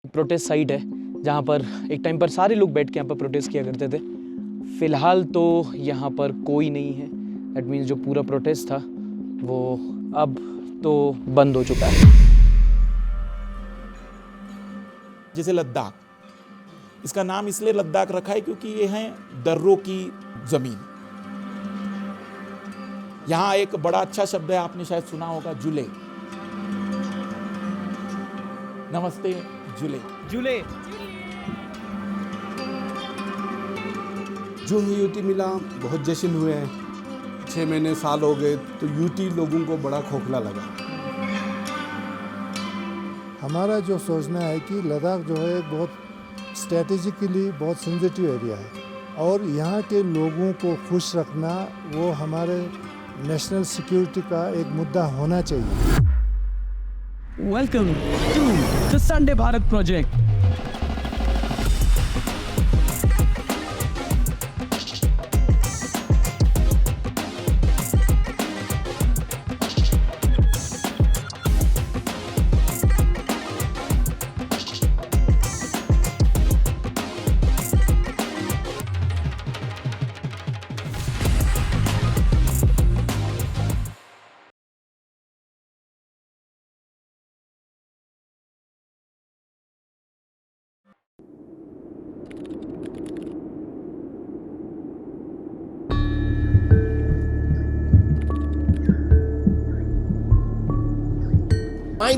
Protest site है जहाँ पर एक टाइम पर सारे लोग बैठ के यहाँ पर प्रोटेस्ट किया करते थे। फ़िलहाल तो यहाँ पर कोई नहीं है। दैट मीन्स जो पूरा प्रोटेस्ट था वो अब तो बंद हो चुका है। जैसे लद्दाख, इसका नाम इसलिए लद्दाख रखा है क्योंकि ये है दर्रों की जमीन। यहां एक बड़ा अच्छा शब्द है, आपने शायद सुना होगा, जुले। नमस्ते जुले। जुले जो यूटी मिला बहुत जश्न हुए हैं। 6 महीने साल हो गए तो यूटी लोगों को बड़ा खोखला लगा। हमारा जो सोचना है कि लद्दाख जो है एक बहुत स्ट्रेटेजिकली बहुत सेंसिटिव एरिया है और यहाँ के लोगों को खुश रखना वो हमारे नेशनल सिक्योरिटी का एक मुद्दा होना चाहिए। Welcome to the Sunday Bharat Project.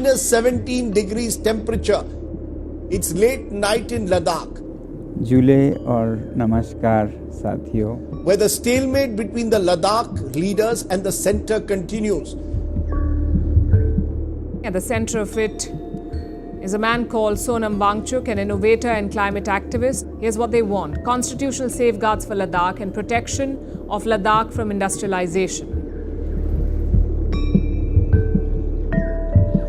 -17 degrees temperature. It's late night in Ladakh, जुले और नमस्कार साथियों। where the stalemate between the Ladakh leaders and the center continues. At the center of it is a man called Sonam Wangchuk, an innovator and climate activist. Here's what they want: constitutional safeguards for Ladakh and protection of Ladakh from industrialization.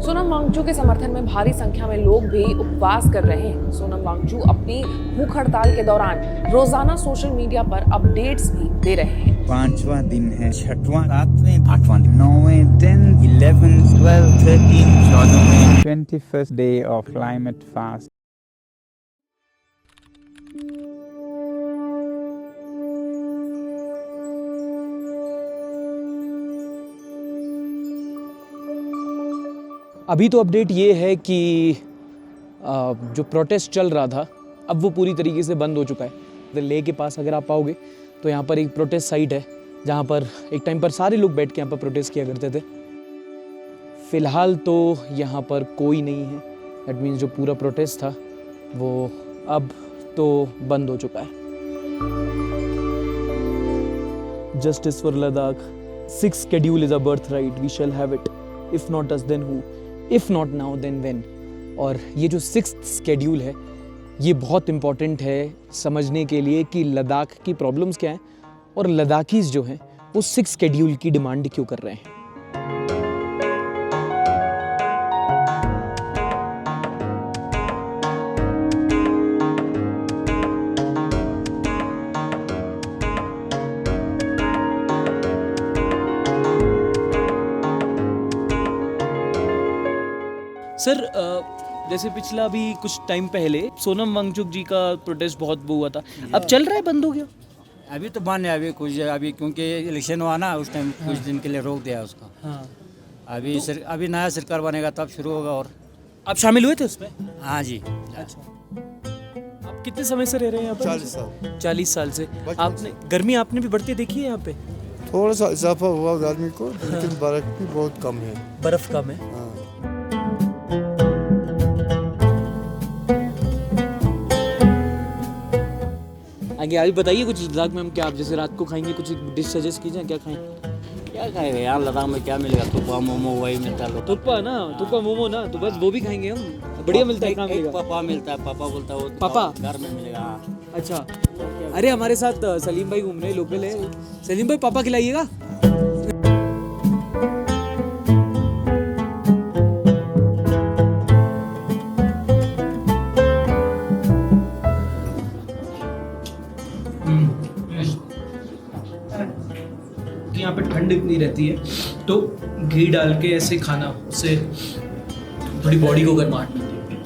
Sonam Wangchuck के समर्थन में भारी संख्या में लोग भी उपवास कर रहे हैं। सोनम वांगचुक अपनी भूख हड़ताल के दौरान रोजाना सोशल मीडिया पर अपडेट्स भी दे रहे हैं। 5वां दिन है, 6वां, 7वें, 8वां, 9वें, 10, 11, 12, 13, 14वें 21st day of climate fast। अभी तो अपडेट ये है कि जो प्रोटेस्ट चल रहा था अब वो पूरी तरीके से बंद हो चुका है। लेह के पास अगर आप आओगे तो यहाँ पर एक प्रोटेस्ट साइट है जहाँ पर एक टाइम पर सारे लोग बैठ के यहाँ पर प्रोटेस्ट किया करते थे। फ़िलहाल तो यहाँ पर कोई नहीं है। दैट मीन्स जो पूरा प्रोटेस्ट था वो अब तो बंद हो चुका है। Justice for Ladakh, 6th schedule is a birthright, we shall have it. If not us then who? If not now then when? और ये जो 6th schedule है ये बहुत इम्पॉर्टेंट है समझने के लिए कि लद्दाख की प्रॉब्लम्स क्या हैं और लद्दाखीज जो हैं वो 6th schedule की डिमांड क्यों कर रहे हैं। सर जैसे पिछला भी कुछ टाइम पहले सोनम वांगचुक जी का प्रोटेस्ट बहुत वो हुआ था, अब चल रहा है, बंद हो गया? अभी तो बंद है, अभी क्योंकि इलेक्शन हुआ ना उस टाइम कुछ दिन के लिए रोक दिया उसका। हाँ। अभी नया सरकार बनेगा तब शुरू होगा। और आप शामिल हुए थे उसमें? हाँ जी। अच्छा, आप कितने समय से रह रहे हैं यहाँ पर? 40 साल। 40 साल से। आपने गर्मी आपने भी बढ़ती देखी है यहाँ पे? थोड़ा सा इजाफा हुआ गर्मी को, लेकिन बर्फ भी बहुत कम है। बर्फ कम है। हाँ। आगे अभी बताइए कुछ लद्दाख में हम क्या, आप जैसे रात को खाएंगे, कुछ डिश सजेस्ट कीजिए, क्या खाएं? क्या खाएंगे यार, लद्दाख में क्या मिलेगा? तुप्पा मोमो वही मिलता है। तुप्पा ना, तुप्पा मोमो ना, तो बस वो भी खाएंगे हम। बढ़िया मिलता है। कहाँ मिलेगा? पापा मिलता है, पापा बोलता है वो पापा घर में मिलेगा। अच्छा, अरे हमारे साथ सलीम भाई घूम रहे हैं, लोकल है। सलीम भाई पापा खिलाइएगा। यहाँ पे ठंड इतनी रहती है तो घी डाल के ऐसे खाना, उससे थोड़ी बॉडी को गर्माहट मिलती है।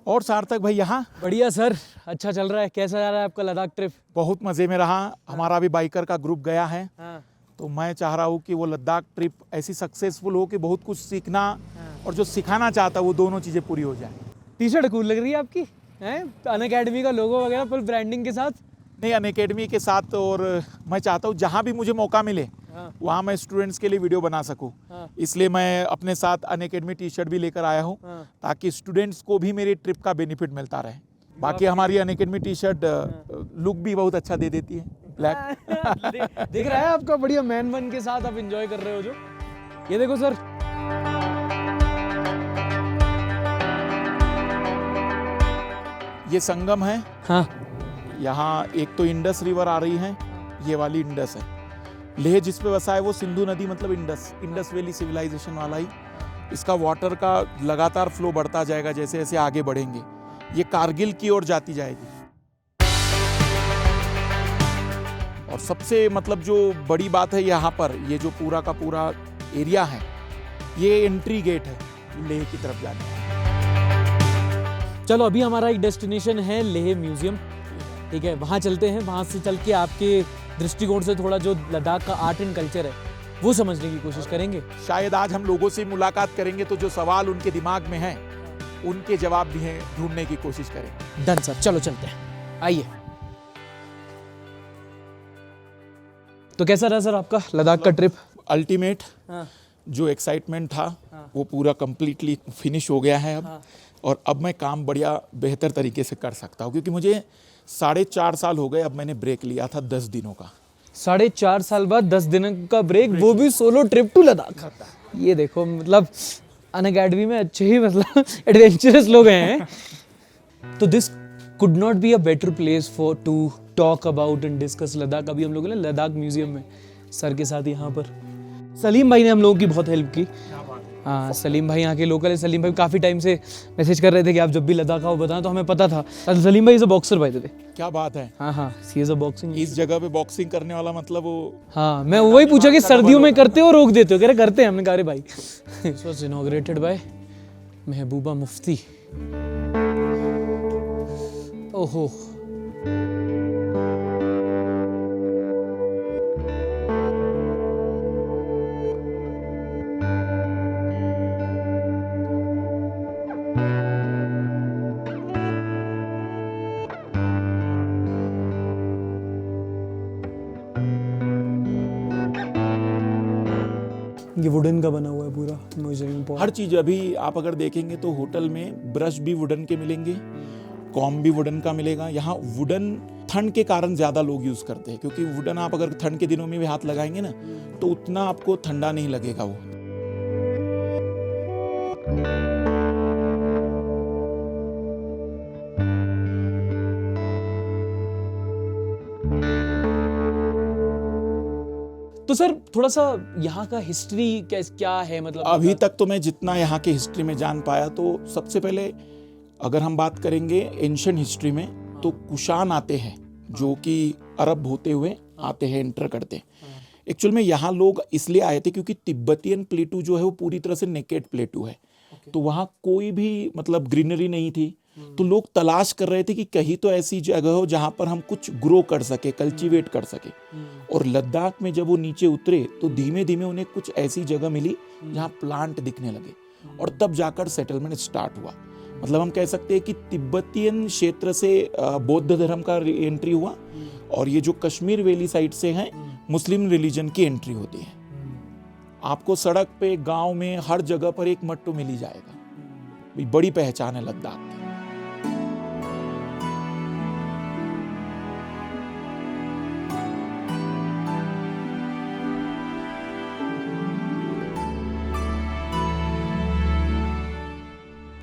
और सार्थक भाई यहाँ बढ़िया सर, अच्छा चल रहा है। कैसा जा रहा है आपका लद्दाख ट्रिप? बहुत मज़े में रहा। हमारा भी बाइकर का ग्रुप गया है, हाँ। तो मैं चाह रहा हूँ कि वो लद्दाख ट्रिप ऐसी सक्सेसफुल हो कि बहुत कुछ सीखना और जो सिखाना चाहता वो दोनों चीज़ें पूरी हो जाए। टी शर्ट कूल लग रही है आपकी, हैं? अनअकैडमी का लोगो वगैरह फुल ब्रांडिंग के साथ। नहीं, अनअकैडमी के साथ, और मैं चाहता हूँ जहाँ भी मुझे मौका मिले वहाँ मैं स्टूडेंट्स के लिए वीडियो बना सकूँ। इसलिए मैं अपने साथ अनअकैडमी टी शर्ट भी लेकर आया हूँ, ताकि स्टूडेंट्स को भी मेरे ट्रिप का बेनिफिट मिलता रहे। बाकी हमारी अनअकैडमी टी शर्ट लुक भी बहुत अच्छा दे देती है, ब्लैक। दिख रहा है आपका, बढ़िया मैन वन के साथ आप एंजॉय कर रहे हो जो। ये देखो सर, ये संगम है। हाँ, यहाँ एक तो इंडस रिवर आ रही है, ये वाली इंडस है। लेह जिस पे बसा है वो सिंधु नदी, मतलब इंडस वैली सिविलाइजेशन वाला ही। इसका वाटर का लगातार फ्लो बढ़ता जाएगा जैसे जैसे आगे बढ़ेंगे। ये कारगिल की ओर जाती जाएगी। और सबसे मतलब जो बड़ी बात है यहाँ पर, ये जो पूरा का पूरा एरिया है, ये एंट्री गेट है लेह की तरफ जाने का। चलो अभी हमारा एक डेस्टिनेशन है लेह म्यूजियम, ठीक है, वहाँ चलते हैं। वहाँ से चल के आपके दृष्टिकोण से थोड़ा जो लद्दाख का आर्ट एंड कल्चर है वो समझने की कोशिश करेंगे। शायद आज हम लोगों से मुलाकात करेंगे तो जो सवाल उनके दिमाग में हैं उनके जवाब भी हैं ढूंढने की कोशिश करेंगे। डन सर, चलो चलते हैं, आइए। तो कैसा रहा सर आपका लद्दाख का ट्रिप? अल्टीमेट। हाँ। जो एक्साइटमेंट था वो पूरा कंप्लीटली फिनिश हो गया है अब। और अब मैं काम बढ़िया बेहतर तरीके से कर सकता हूँ, क्योंकि मुझे 4.5 साल हो गए। अब मैंने ब्रेक लिया था 10 दिनों का। 4.5 साल बाद 10 दिन का ब्रेक, वो भी सोलो ट्रिप टू लद्दाख। ये देखो, मतलब अनअकैडमी में अच्छे ही मतलब एडवेंचरस लोग हैं। तो this could not be a better place for to talk about and discuss Ladakh. अभी हम लोग ने लद्दाख म्यूजियम में सर के साथ यहाँ पर सलीम भाई ने हम लोगों की बहुत हेल्प की। हाँ, सलीम भाई यहाँ के लोकल है। सलीम भाई काफ़ी टाइम से मैसेज कर रहे थे कि आप जब भी लद्दाख आओ बताना, तो हमें पता था। सलीम भाई इज अ बॉक्सर भाई थे। क्या बात है। हाँ हाँ, ही इज अ बॉक्सिंग। इस जगह पे बॉक्सिंग करने वाला मतलब वो। हाँ, मैं वही पूछा कि सर्दियों में करते हो रोक देते हो? कह रहे करते हैं। हमने कहा भाई। This was inaugurated bye Mehbooba Mufti. ओहो, ये वुडन का बना हुआ है पूरा म्यूजियम। हर चीज अभी आप अगर देखेंगे तो होटल में ब्रश भी वुडन के मिलेंगे, कॉम भी वुडन का मिलेगा। यहाँ वुडन ठंड के कारण ज्यादा लोग यूज करते हैं, क्योंकि वुडन आप अगर ठंड के दिनों में भी हाथ लगाएंगे ना तो उतना आपको ठंडा नहीं लगेगा वो। तो सर थोड़ा सा यहाँ का हिस्ट्री क्या है, मतलब अभी तक तो मैं जितना यहाँ के हिस्ट्री में जान पाया, तो सबसे पहले अगर हम बात करेंगे एंशिएंट हिस्ट्री में, तो कुषाण आते हैं जो कि अरब होते हुए आते हैं, एंटर करते हैं। एक्चुअल में यहाँ लोग इसलिए आए थे क्योंकि तिब्बतियन प्लेटू जो है वो पूरी तरह से नेकेड प्लेटू है। तो वहाँ कोई भी मतलब ग्रीनरी नहीं थी। तो लोग तलाश कर रहे थे कि कहीं तो ऐसी जगह हो जहाँ पर हम कुछ ग्रो कर सके, कल्टीवेट कर सके। और लद्दाख में जब वो नीचे उतरे तो धीमे धीमे उन्हें कुछ ऐसी जगह मिली जहाँ प्लांट दिखने लगे, और तब जाकर सेटलमेंट स्टार्ट हुआ। मतलब हम कह सकते हैं कि तिब्बतियन क्षेत्र से बौद्ध धर्म का एंट्री हुआ, और ये जो कश्मीर वैली साइड से हैं मुस्लिम रिलीजन की एंट्री होती है। आपको सड़क पे, गांव में, हर जगह पर एक मट्टू मिल ही जाएगा। बड़ी पहचान है लद्दाख की।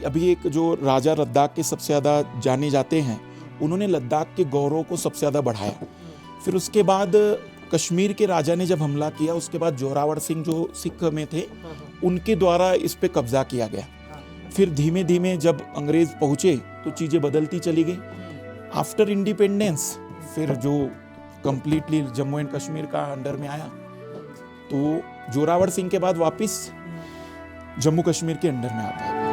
अभी एक जो राजा लद्दाख के सबसे ज़्यादा जाने जाते हैं, उन्होंने लद्दाख के गौरव को सबसे ज़्यादा बढ़ाया। फिर उसके बाद कश्मीर के राजा ने जब हमला किया, उसके बाद जोरावर सिंह जो सिख में थे, उनके द्वारा इस पे कब्जा किया गया। फिर धीमे धीमे जब अंग्रेज पहुंचे तो चीज़ें बदलती चली गई। आफ्टर इंडिपेंडेंस फिर जो कंप्लीटली जम्मू एंड कश्मीर का अंडर में आया, तो जोरावर सिंह के बाद वापस जम्मू कश्मीर के अंडर में आता है।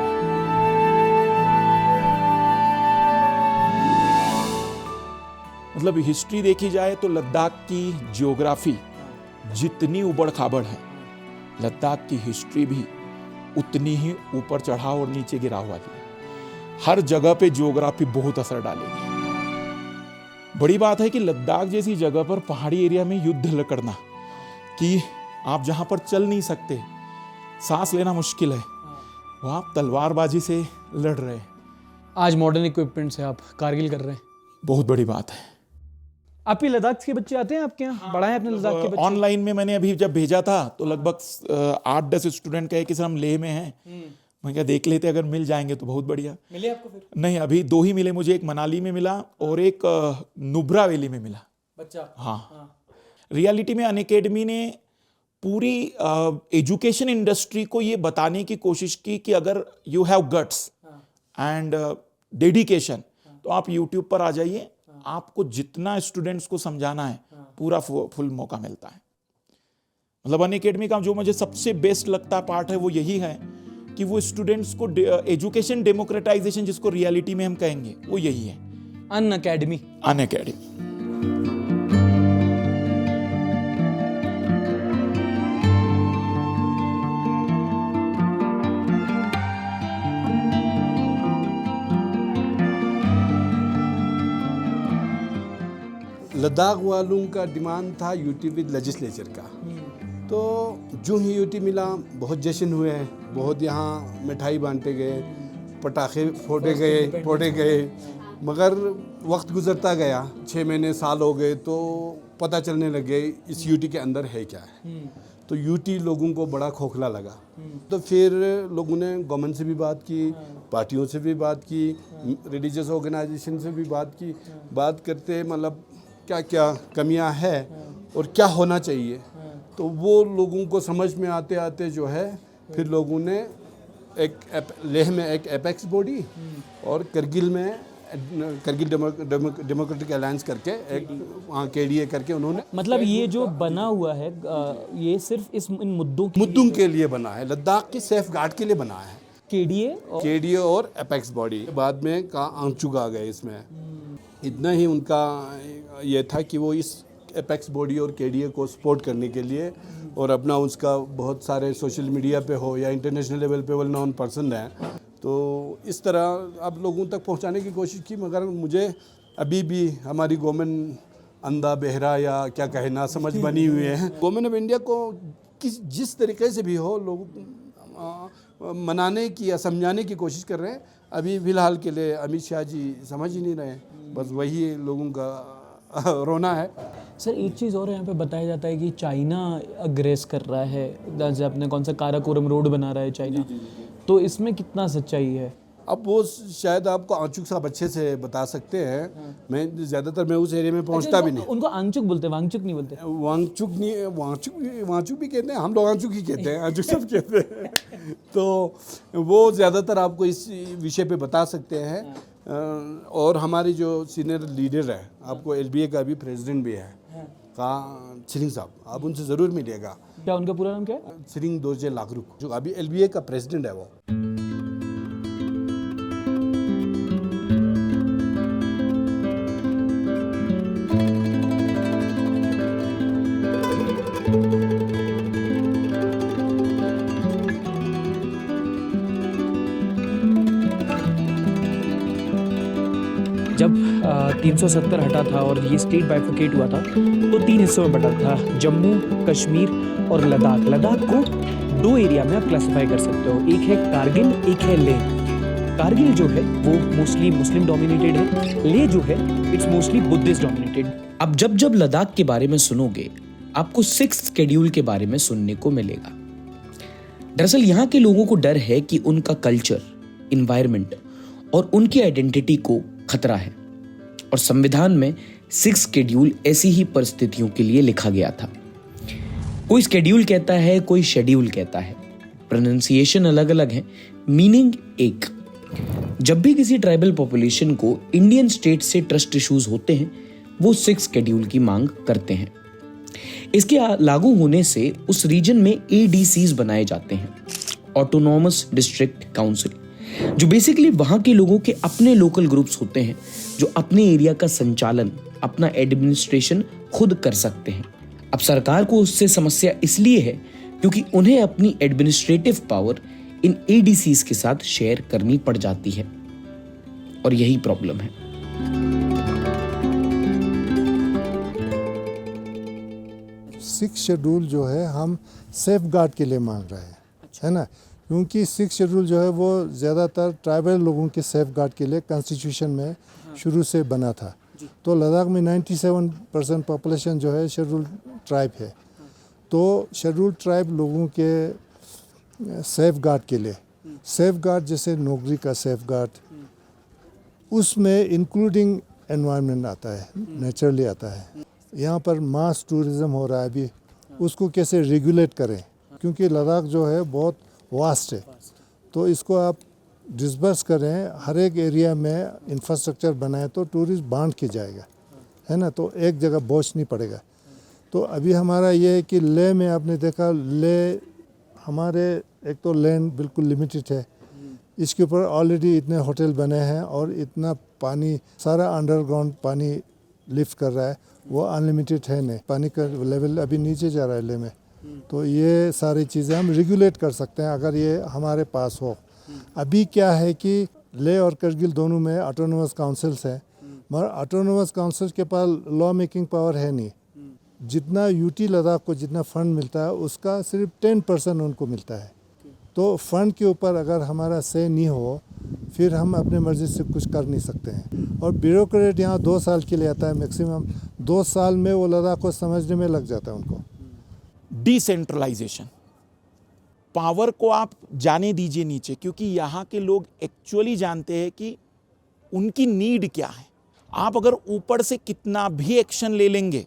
मतलब हिस्ट्री देखी जाए तो लद्दाख की जियोग्राफी जितनी उबड़ खाबड़ है, लद्दाख की हिस्ट्री भी उतनी ही ऊपर चढ़ाव और नीचे गिराव वाली है। हर जगह पे जियोग्राफी बहुत असर डालेगी। बड़ी बात है कि लद्दाख जैसी जगह पर पहाड़ी एरिया में युद्ध करना, कि आप जहां पर चल नहीं सकते, सांस लेना मुश्किल है, वहां आप तलवारबाजी से लड़ रहे हैं। आज मॉडर्न इक्विपमेंट से आप कारगिल कर रहे हैं, बहुत बड़ी बात है। आप ही लद्दाख के बच्चे आते हैं आपके यहाँ? पढ़ाए अपने लद्दाख के बच्चे? ऑनलाइन में मैंने अभी जब भेजा था तो लगभग 8-10 स्टूडेंट कहे कि सर हम लेह में हैं। मैं क्या देख लेते, अगर मिल जाएंगे तो बहुत बढ़िया। मिले आपको फिर? नहीं, अभी 2 ही मिले मुझे, एक मनाली में मिला और एक नुब्रा वैली में मिला बच्चा। हाँ। रियलिटी में अनअकैडमी ने पूरी एजुकेशन इंडस्ट्री को ये बताने की कोशिश की कि अगर you have guts and dedication तो आप यूट्यूब पर आ जाइए, आपको जितना स्टूडेंट्स को समझाना है पूरा फुल मौका मिलता है। मतलब अनअकैडमी का जो मुझे सबसे बेस्ट लगता पार्ट है वो यही है कि वो स्टूडेंट्स को एजुकेशन डेमोक्रेटाइजेशन, जिसको रियलिटी में हम कहेंगे, वो यही है अनअकैडमी। लद्दाख वालों का डिमांड था यूटी विद लेजिस्लेचर का, तो जो ही यूटी मिला बहुत जश्न हुए हैं, बहुत यहाँ मिठाई बांटे गए, पटाखे फोड़े गए, मगर वक्त गुजरता गया, 6 महीने साल हो गए तो पता चलने लगे इस यूटी के अंदर है क्या है। तो यूटी लोगों को बड़ा खोखला लगा। तो फिर लोगों ने गवर्नमेंट से भी बात की, पार्टियों से भी बात की, रिलीजियस ऑर्गेनाइजेशन से भी बात की। बात करते मतलब क्या क्या कमियां है और क्या होना चाहिए, तो वो लोगों को समझ में आते आते जो है फिर लोगों ने लेह में एक एपेक्स बॉडी और करगिल में करगिल डेमोक्रेटिक अलायंस करके एक वहाँ KDA करके उन्होंने, मतलब ये जो बना हुआ है ये सिर्फ इन मुद्दों के लिए बना है, लद्दाख के सेफ गार्ड के लिए बना है। KDA और एपेक्स बॉडी बाद में का आंचुक आ गए इसमें। इतना ही उनका ये था कि वो इस एपेक्स बॉडी और KDA को सपोर्ट करने के लिए और अपना उसका बहुत सारे सोशल मीडिया पे हो या इंटरनेशनल लेवल पे वेल नोन पर्सन है, तो इस तरह आप लोगों तक पहुंचाने की कोशिश की। मगर मुझे अभी भी हमारी गवर्नमेंट अंधा बहरा या क्या कहे ना समझ बनी हुई है। गवर्नमेंट ऑफ इंडिया को जिस तरीके से भी हो लोग मनाने की या समझाने की कोशिश कर रहे हैं। अभी फिलहाल के लिए अमित शाह जी समझ ही नहीं रहे, बस वही लोगों का रोना है। सर एक चीज़ और यहाँ पे बताया जाता है कि चाइना अग्रेस कर रहा है, जैसे अपने कौन सा काराकोरम रोड बना रहा है चाइना, तो इसमें कितना सच्चाई है? अब वो शायद आपको आंचुक साहब अच्छे से बता सकते हैं। मैं ज़्यादातर मैं उस एरिया में पहुंचता भी नहीं। उनको आंचुक बोलते हैं, वांगचुक नहीं बोलते। वांगचुक भी कहते हैं, हम लोग आंचुक ही कहते हैं, आंचुक सब कहते हैं। तो वो ज़्यादातर आपको इस विषय पे बता सकते हैं। और हमारे जो सीनियर लीडर है, आपको LBA का भी प्रेसिडेंट भी है, सिरिंग साहब, आप उनसे ज़रूर मिलिएगा। क्या उनका पूरा नाम क्या है? सिरिंग दोरजे लाकरुक, जो अभी LBA का प्रेसिडेंट है वो। जब 370 हटा था और ये स्टेट बाइफोकेट हुआ था तो 3 हिस्सों में बटा था, जम्मू, कश्मीर और लद्दाख। लद्दाख को 2 एरिया में आप क्लासिफाई कर सकते हो, एक है कारगिल, एक है लेह। कारगिल जो है वो मोस्टली मुस्लिम डोमिनेटेड है, लेह जो है इट्स मोस्टली बुद्धिस्ट डोमिनेटेड। अब जब लद्दाख के बारे में सुनोगे आपको 6th शेड्यूल के बारे में सुनने को मिलेगा। दरअसल यहाँ के लोगों को डर है कि उनका कल्चर, इन्वायरमेंट और उनकी आइडेंटिटी को खतरा है, और संविधान में 6th शेड्यूल ऐसी ही परिस्थितियों के लिए लिखा गया था। कोई शेड्यूल कहता है, कोई शेड्यूल कहता है, प्रोनाउंसिएशन अलग अलग है, मीनिंग एक। जब भी किसी ट्राइबल पॉपुलेशन को इंडियन स्टेट से ट्रस्ट इश्यूज होते हैं वो 6th शेड्यूल की मांग करते हैं। इसके लागू होने से उस रीजन में ADCs बनाए जाते हैं, ऑटोनॉमस डिस्ट्रिक्ट काउंसिल, जो बेसिकली वहां के लोगों के अपने लोकल ग्रुप्स होते हैं जो अपने एरिया का संचालन अपना एडमिनिस्ट्रेशन खुद कर सकते हैं। अब सरकार को उससे समस्या इसलिए है क्योंकि उन्हें अपनी एडमिनिस्ट्रेटिव पावर इन एडीसीज के साथ शेयर करनी पड़ जाती है, और यही प्रॉब्लम है। सिक्स शेड्यूल जो है हम सेफ गार्ड के लिए मांग रहे हैं, है ना, क्योंकि सिक्स शेड्यूल जो है वो ज़्यादातर ट्राइबल लोगों के सेफ गार्ड के लिए कॉन्स्टिट्यूशन में शुरू से बना था। तो लद्दाख में 97% पॉपुलेशन जो है शेड्यूल ट्राइब है। तो शेड्यूल ट्राइब लोगों के सेफ गार्ड के लिए, सेफ गार्ड जैसे नौकरी का सेफ गार्ड, उसमें इंक्लूडिंग एनवायरनमेंट आता है, नेचुरली आता है। यहाँ पर मास टूरिज़्म हो रहा है अभी, उसको कैसे रेगुलेट करें, क्योंकि लद्दाख जो है बहुत वास्ट है, तो इसको आप डिस्बर्स करें, हर एक एरिया में इंफ्रास्ट्रक्चर बनाए तो टूरिस्ट बांट के जाएगा, है ना, तो एक जगह बोझ नहीं पड़ेगा। तो अभी हमारा ये है कि ले में आपने देखा, ले हमारे एक तो लैंड बिल्कुल लिमिटेड है, इसके ऊपर ऑलरेडी इतने होटल बने हैं और इतना पानी, सारा अंडरग्राउंड पानी लिफ्ट कर रहा है, वो अनलिमिटेड है नहीं, पानी का लेवल अभी नीचे जा रहा है ले में। तो ये सारी चीज़ें हम रेगुलेट कर सकते हैं अगर ये हमारे पास हो। अभी क्या है कि ले और करगिल दोनों में ऑटोनोमस काउंसिल्स हैं, मगर ऑटोनोमस काउंसिल के पास लॉ मेकिंग पावर है नहीं। जितना यूटी लद्दाख को जितना फंड मिलता है उसका सिर्फ 10% उनको मिलता है। तो फंड के ऊपर अगर हमारा से नहीं हो फिर हम अपने मर्जी से कुछ कर नहीं सकते हैं। और ब्यूरोक्रेट यहाँ 2 साल के लिए आता है, मैक्सिमम 2 साल में वो लद्दाख को समझने में लग जाता है उनको। डिसेंट्रलाइजेशन, पावर को आप जाने दीजिए नीचे, क्योंकि यहाँ के लोग एक्चुअली जानते हैं कि उनकी नीड क्या है। आप अगर ऊपर से कितना भी एक्शन ले लेंगे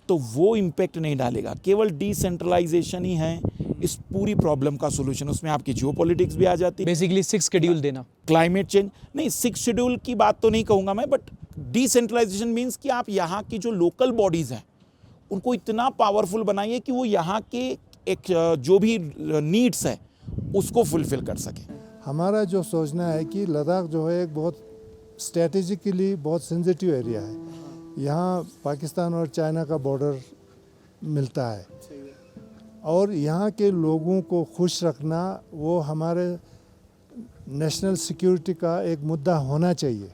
तो वो इम्पैक्ट नहीं डालेगा। केवल डिसेंट्रलाइजेशन ही है इस पूरी प्रॉब्लम का सॉल्यूशन। उसमें आपकी जियोपॉलिटिक्स भी आ जाती है, बेसिकली 6 शेड्यूल देना, क्लाइमेट चेंज नहीं, 6 शेड्यूल की बात तो नहीं कहूँगा मैं, बट डिसेंट्रलाइजेशन मीन्स कि आप यहाँ की जो लोकल बॉडीज़ हैं उनको इतना पावरफुल बनाइए कि वो यहाँ के एक जो भी नीड्स है उसको फुलफिल कर सके। हमारा जो सोचना है कि लद्दाख जो है एक बहुत स्ट्रेटेजिकली बहुत सेंसिटिव एरिया है। यहाँ पाकिस्तान और चाइना का बॉर्डर मिलता है और यहाँ के लोगों को खुश रखना वो हमारे नेशनल सिक्योरिटी का एक मुद्दा होना चाहिए।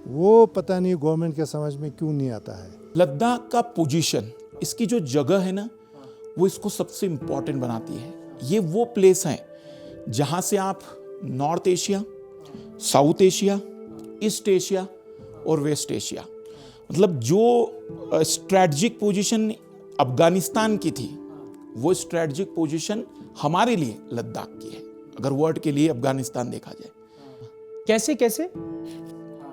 वो पता नहीं गवर्नमेंट के समझ में क्यों नहीं आता है। लद्दाख का पोजीशन, इसकी जो जगह है ना, वो इसको सबसे इम्पॉर्टेंट बनाती है। ये वो प्लेस है जहाँ से आप north Asia, south Asia, east Asia और वेस्ट एशिया, मतलब जो स्ट्रैटेजिक पोजीशन अफगानिस्तान की थी वो स्ट्रैटेजिक पोजीशन हमारे लिए लद्दाख की है, अगर वर्ल्ड के लिए अफगानिस्तान देखा जाए। कैसे कैसे?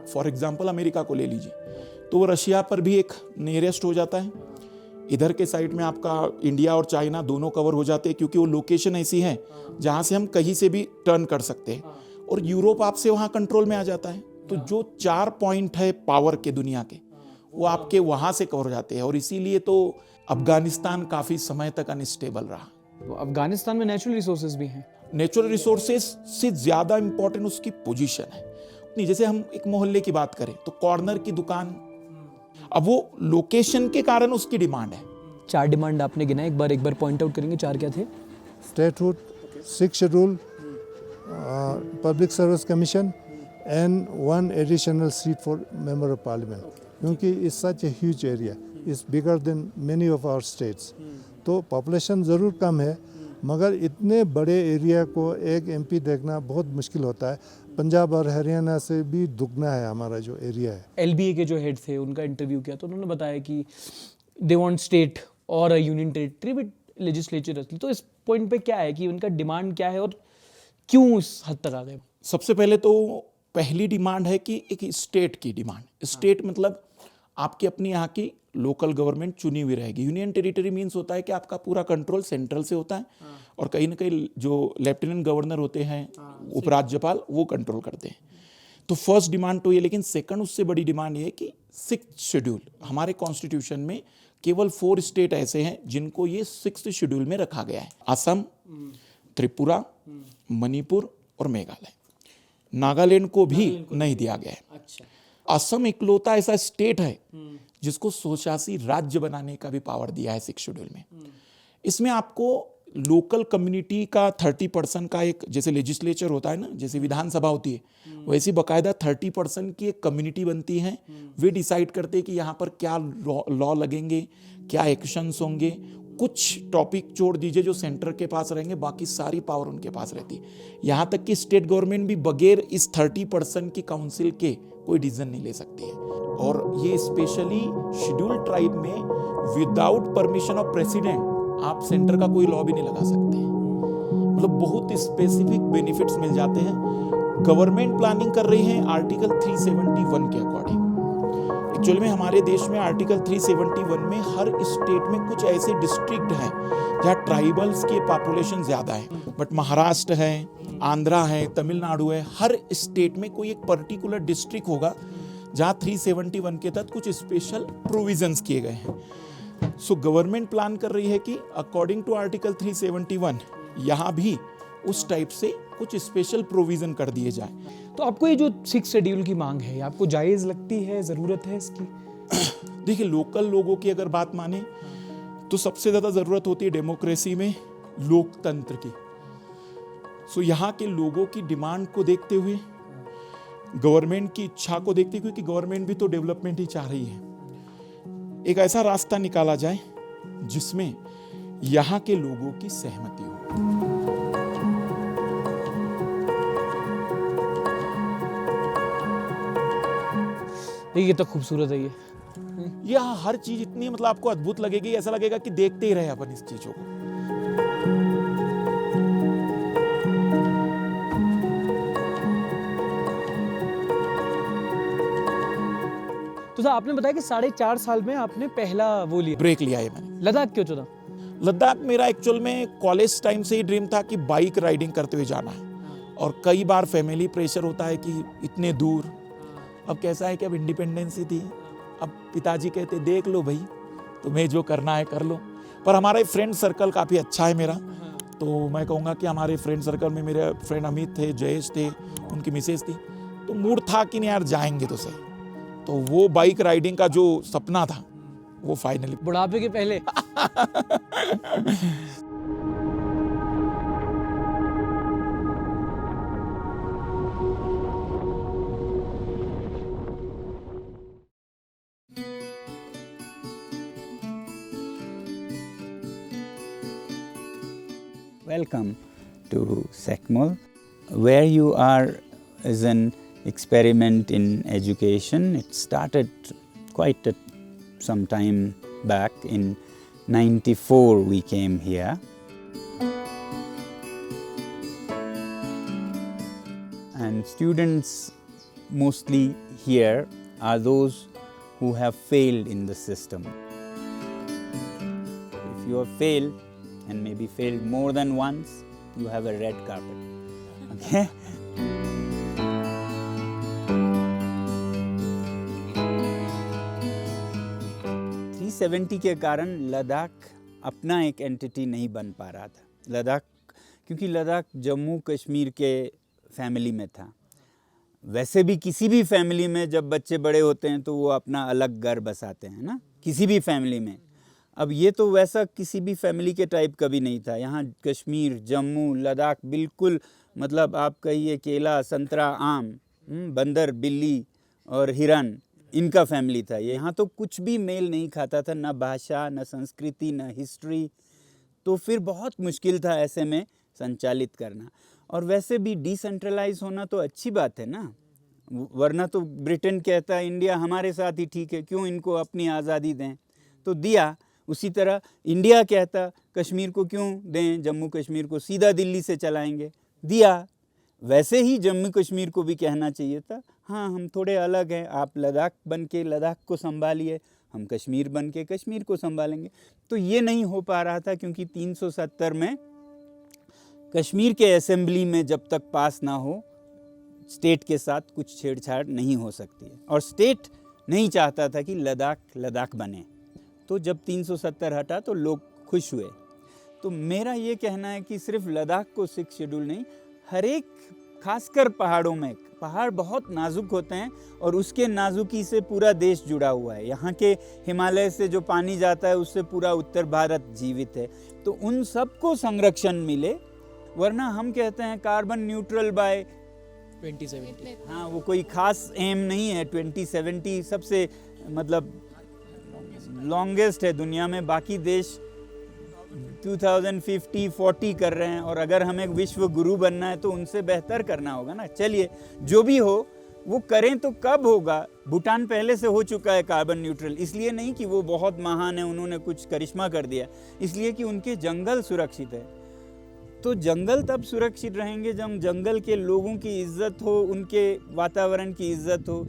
फॉर एग्जाम्पल अमेरिका को ले लीजिए तो वो रशिया पर भी एक नियरेस्ट हो जाता है। इधर के साइड में आपका इंडिया और चाइना दोनों कवर हो जाते हैं, क्योंकि वो लोकेशन ऐसी है जहाँ से हम कहीं से भी टर्न कर सकते हैं। और यूरोप आपसे वहाँ कंट्रोल में आ जाता है। तो जो 4 पॉइंट है पावर के दुनिया के, वो आपके वहाँ से कवर हो जाते हैं। और इसीलिए तो अफगानिस्तान काफ़ी समय तक अनस्टेबल रहा। तो अफगानिस्तान में नेचुरल रिसोर्सेज भी हैं। नेचुरल रिसोर्सेज से ज़्यादा इंपॉर्टेंट उसकी पोजीशन है। नहीं, जैसे हम एक मोहल्ले की बात करें तो कॉर्नर की दुकान, अब वो लोकेशन के कारण उसकी डिमांड है। 4 डिमांड आपने गिना, एक बार पॉइंट आउट करेंगे। 4 क्या थे? Statehood, 6 schedule, public service commission and 1 additional seat for member of parliament, क्योंकि it's such a huge area, it's bigger than many of our states. तो पॉपुलेशन ज़रूर कम है, मगर इतने बड़े एरिया को एक एमपी देखना बहुत मुश्किल होता है। पंजाब और हरियाणा से भी दुगना है हमारा जो एरिया है। एलबीए के जो हेड थे उनका इंटरव्यू किया तो उन्होंने बताया कि दे वांट स्टेट और यूनियन टेरिटरी विद लेजिस्लेचर। तो इस पॉइंट पे क्या है कि उनका डिमांड क्या है और क्यों इस हद तक आ गए? सबसे पहले तो पहली डिमांड है कि एक स्टेट की डिमांड। स्टेट मतलब आपकी अपनी यहाँ की लोकल गवर्नमेंट चुनी हुई रहेगी। यूनियन टेरिटरी मीन्स होता है कि आपका पूरा कंट्रोल सेंट्रल से होता है और कहीं ना कहीं जो लेफ्टिनेंट गवर्नर होते हैं, उपराज्यपाल, वो कंट्रोल करते हैं। तो फर्स्ट डिमांड तो ये, लेकिन सेकंड उससे बड़ी डिमांड ये है कि 6th शेड्यूल, हमारे कॉन्स्टिट्यूशन में केवल 4 स्टेट ऐसे हैं जिनको ये 6th शेड्यूल में रखा गया है। असम, त्रिपुरा, मणिपुर और मेघालय। नागालैंड को भी नहीं दिया गया है। असम इकलौता ऐसा स्टेट है जिसको स्वशासी राज्य बनाने का भी पावर दिया है 6 शेड्यूल में। इसमें आपको लोकल कम्युनिटी का 30% का एक, जैसे लेजिस्लेचर होता है ना, जैसे विधानसभा होती है, वैसी बकायदा 30% की एक कम्युनिटी बनती है। वे डिसाइड करते हैं कि यहाँ पर क्या लॉ लगेंगे, क्या एक्शंस होंगे। कुछ टॉपिक छोड़ दीजिए जो सेंटर के पास रहेंगे, बाकी सारी पावर उनके पास रहती है। यहाँ तक कि स्टेट गवर्नमेंट भी बगैर इस 30% की काउंसिल के कोई डिसीजन नहीं ले सकती है। और ये स्पेशली शेड्यूल ट्राइब में विदाउट परमिशन ऑफ प्रेसिडेंट आप सेंटर का कोई लॉ भी नहीं लगा सकते। मतलब बहुत स्पेसिफिक बेनिफिट्स मिल जाते हैं। गवर्नमेंट प्लानिंग कर रही है आर्टिकल 371 के अकॉर्डिंग। एक्चुअली में हमारे देश में आर्टिकल 371 में हर स्टेट में कुछ ऐसे डिस्ट्रिक्ट हैं जहाँ ट्राइबल्स की पॉपुलेशन ज़्यादा है, बट महाराष्ट्र है, आंध्रा है, तमिलनाडु है, हर स्टेट में कोई एक पर्टिकुलर डिस्ट्रिक्ट होगा जहाँ 371 के तहत कुछ स्पेशल प्रोविजंस किए गए हैं। सो गवर्नमेंट प्लान कर रही है कि अकॉर्डिंग टू आर्टिकल 371 यहाँ भी उस टाइप से कुछ स्पेशल प्रोविजन कर दिए जाए। तो आपको ये जो 6 शेड्यूल की मांग है, आपको जायज़ लगती है, ज़रूरत है इसकी? देखिए, लोकल लोगों की अगर बात माने तो सबसे ज़्यादा ज़रूरत होती है डेमोक्रेसी में लोकतंत्र की। सो यहाँ के लोगों की डिमांड को देखते हुए, गवर्नमेंट की इच्छा को देखते हुए, क्योंकि गवर्नमेंट भी तो डेवलपमेंट ही चाह रही है, एक ऐसा रास्ता निकाला जाए जिसमें यहाँ के लोगों की सहमति हो। ये तो खूबसूरत है। यह हर चीज इतनी मतलब आपको अद्भुत लगेगी, ऐसा लगेगा कि देखते ही रहे अपन इस चीजों को। तो सर, आपने बताया कि 4.5 साल में आपने पहला वो लिया, ब्रेक लिया है मैंने। लद्दाख क्यों चुना? लद्दाख मेरा एक्चुअल में कॉलेज टाइम से ही ड्रीम था कि बाइक राइडिंग करते हुए जाना है, और कई बार फैमिली प्रेशर होता है कि इतने दूर। अब कैसा है कि अब इंडिपेंडेंसी थी, अब पिताजी कहते देख लो भाई, तुम्हें जो करना है कर लो। पर हमारा फ्रेंड सर्कल काफ़ी अच्छा है मेरा, तो मैं कहूँगा कि हमारे फ्रेंड सर्कल में मेरे फ्रेंड अमित थे, जयेश थे, उनकी मिसेज थी, तो मूड था कि नहीं यार जाएंगे तो सही। तो वो बाइक राइडिंग का जो सपना था वो फाइनली बुढ़ापे के पहले। Welcome to SECMOL. Where you are is an experiment in education. It started quite some time back. In 94 we came here. And students mostly here are those who have failed in the system. If you have failed, and maybe failed more than once, you have a red carpet. Okay? $370 के कारण लद्दाख अपना एक entity नहीं बन पा रहा था। लद्दाख, क्योंकि लद्दाख जम्मू कश्मीर के फैमिली में था। वैसे भी किसी भी फैमिली में जब बच्चे बड़े होते हैं तो वो अपना अलग घर बसाते हैं ना, किसी भी फैमिली में। अब ये तो वैसा किसी भी फैमिली के टाइप कभी नहीं था। यहाँ कश्मीर, जम्मू, लद्दाख बिल्कुल, मतलब आप कहिए केला, संतरा, आम, बंदर, बिल्ली और हिरन, इनका फैमिली था। यहाँ तो कुछ भी मेल नहीं खाता था, ना भाषा, ना संस्कृति, ना हिस्ट्री। तो फिर बहुत मुश्किल था ऐसे में संचालित करना। और वैसे भी डिसेंट्रलाइज होना तो अच्छी बात है ना, वरना तो ब्रिटेन कहता है इंडिया हमारे साथ ही ठीक है, क्यों इनको अपनी आज़ादी दें, तो दिया। उसी तरह इंडिया कहता कश्मीर को क्यों दें, जम्मू कश्मीर को सीधा दिल्ली से चलाएंगे, दिया। वैसे ही जम्मू कश्मीर को भी कहना चाहिए था, हाँ हम थोड़े अलग हैं, आप लद्दाख बन के लद्दाख को संभालिए, हम कश्मीर बन के कश्मीर को संभालेंगे। तो ये नहीं हो पा रहा था, क्योंकि 370 में कश्मीर के असेंबली में जब तक पास ना हो, स्टेट के साथ कुछ छेड़छाड़ नहीं हो सकती है। और स्टेट नहीं चाहता था कि लद्दाख बने। तो जब 370 हटा तो लोग खुश हुए। तो मेरा ये कहना है कि सिर्फ लद्दाख को 6 शेड्यूल नहीं, हर एक, खासकर पहाड़ों में पहाड़ बहुत नाजुक होते हैं और उसके नाजुकी से पूरा देश जुड़ा हुआ है। यहाँ के हिमालय से जो पानी जाता है उससे पूरा उत्तर भारत जीवित है। तो उन सबको संरक्षण मिले, वरना हम कहते हैं कार्बन न्यूट्रल बाय 2070। हाँ, वो कोई खास एम नहीं है। 2070 सबसे मतलब लॉन्गेस्ट है दुनिया में। बाकी देश 2050-40 कर रहे हैं, और अगर हमें विश्व गुरु बनना है तो उनसे बेहतर करना होगा ना। चलिए, जो भी हो वो करें, तो कब होगा? भूटान पहले से हो चुका है कार्बन न्यूट्रल। इसलिए नहीं कि वो बहुत महान है, उन्होंने कुछ करिश्मा कर दिया, इसलिए कि उनके जंगल सुरक्षित है। तो जंगल तब सुरक्षित रहेंगे जब जंगल के लोगों की इज्जत हो, उनके वातावरण की इज्जत हो।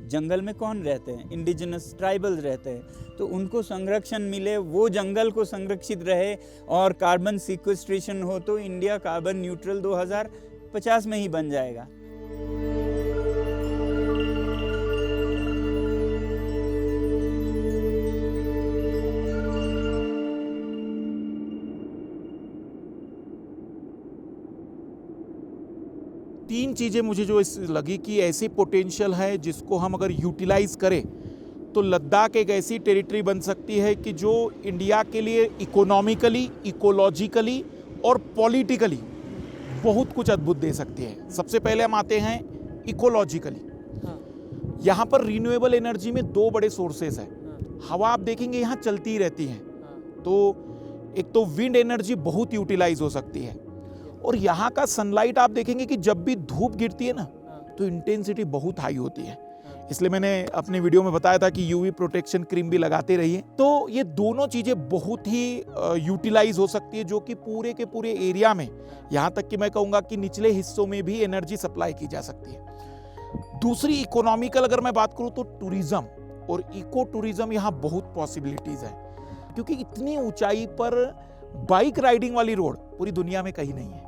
जंगल में कौन रहते हैं? इंडिजिनस ट्राइबल्स रहते हैं। तो उनको संरक्षण मिले, वो जंगल को संरक्षित रहे और कार्बन सिक्वेस्ट्रेशन हो, तो इंडिया कार्बन न्यूट्रल 2050 में ही बन जाएगा। तीन चीज़ें मुझे जो लगी कि ऐसी पोटेंशियल है जिसको हम अगर यूटिलाइज करें तो लद्दाख एक ऐसी टेरिटरी बन सकती है कि जो इंडिया के लिए इकोनॉमिकली, इकोलॉजिकली और पॉलिटिकली बहुत कुछ अद्भुत दे सकती है। सबसे पहले हम आते हैं इकोलॉजिकली। यहाँ पर रिन्यूएबल एनर्जी में दो बड़े सोर्सेज हैं। हवा आप देखेंगे यहाँ चलती रहती है, तो एक तो विंड एनर्जी बहुत यूटिलाइज हो सकती है, और यहाँ का सनलाइट आप देखेंगे कि जब भी धूप गिरती है ना तो इंटेंसिटी बहुत हाई होती है। इसलिए मैंने अपने वीडियो में बताया था कि यूवी प्रोटेक्शन क्रीम भी लगाते रहिए। तो ये दोनों चीज़ें बहुत ही यूटिलाइज हो सकती है, जो कि पूरे के पूरे एरिया में, यहाँ तक कि मैं कहूँगा कि निचले हिस्सों में भी एनर्जी सप्लाई की जा सकती है। दूसरी इकोनॉमिकल अगर मैं बात करूँ तो टूरिज्म और इको टूरिज्म, यहाँ बहुत पॉसिबिलिटीज़ है, क्योंकि इतनी ऊंचाई पर बाइक राइडिंग वाली रोड पूरी दुनिया में कहीं नहीं है।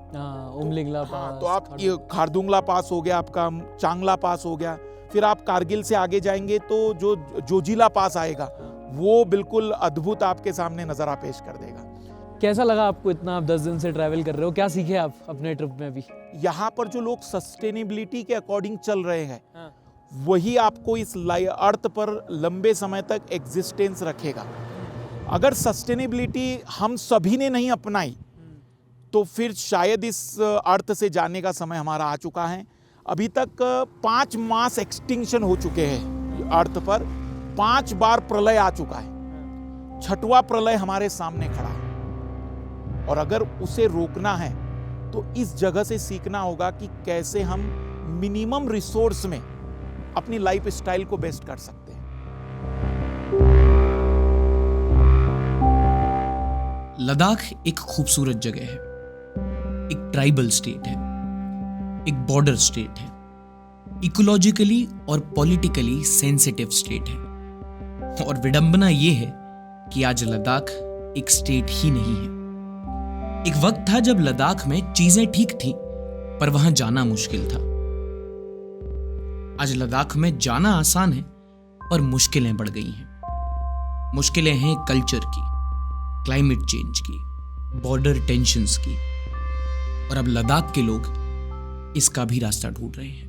उमलिंगला पास, तो आप ये खारदुंगला पास हो गया, आपका चांगला पास हो गया, फिर आप कारगिल से आगे जाएंगे तो जो जोजिला पास आएगा वो बिल्कुल अद्भुत आपके सामने नज़ारा पेश कर देगा। कैसा लगा आपको? इतना आप 10 दिन से ट्रैवल कर रहे हो, क्या सीखे आप अपने ट्रिप में अभी? यहाँ पर जो लोग सस्टेनेबिलिटी के अकॉर्डिंग चल रहे हैं, वही आपको इस अर्थ पर लंबे समय तक एग्जिस्टेंस रखेगा। अगर सस्टेनेबिलिटी हम सभी ने नहीं अपनाई तो फिर शायद इस अर्थ से जाने का समय हमारा आ चुका है। अभी तक 5 मास एक्सटिंक्शन हो चुके हैं अर्थ पर, 5 बार प्रलय आ चुका है, 6वां प्रलय हमारे सामने खड़ा है। और अगर उसे रोकना है तो इस जगह से सीखना होगा कि कैसे हम मिनिमम रिसोर्स में अपनी लाइफ स्टाइल को बेस्ट कर सकते हैं। लद्दाख एक खूबसूरत जगह है, एक ट्राइबल स्टेट है, एक बॉर्डर स्टेट है, इकोलॉजिकली और पॉलिटिकली सेंसिटिव स्टेट है। और विडंबना यह है कि आज लद्दाख एक स्टेट ही नहीं है। एक वक्त था जब लद्दाख में चीजें ठीक थी, पर वहां जाना मुश्किल था। आज लद्दाख में जाना आसान है, पर मुश्किलें बढ़ गई हैं। मुश्किलें हैं कल्चर की, क्लाइमेट चेंज की, बॉर्डर टेंशन्स की, और अब लद्दाख के लोग इसका भी रास्ता ढूंढ रहे हैं।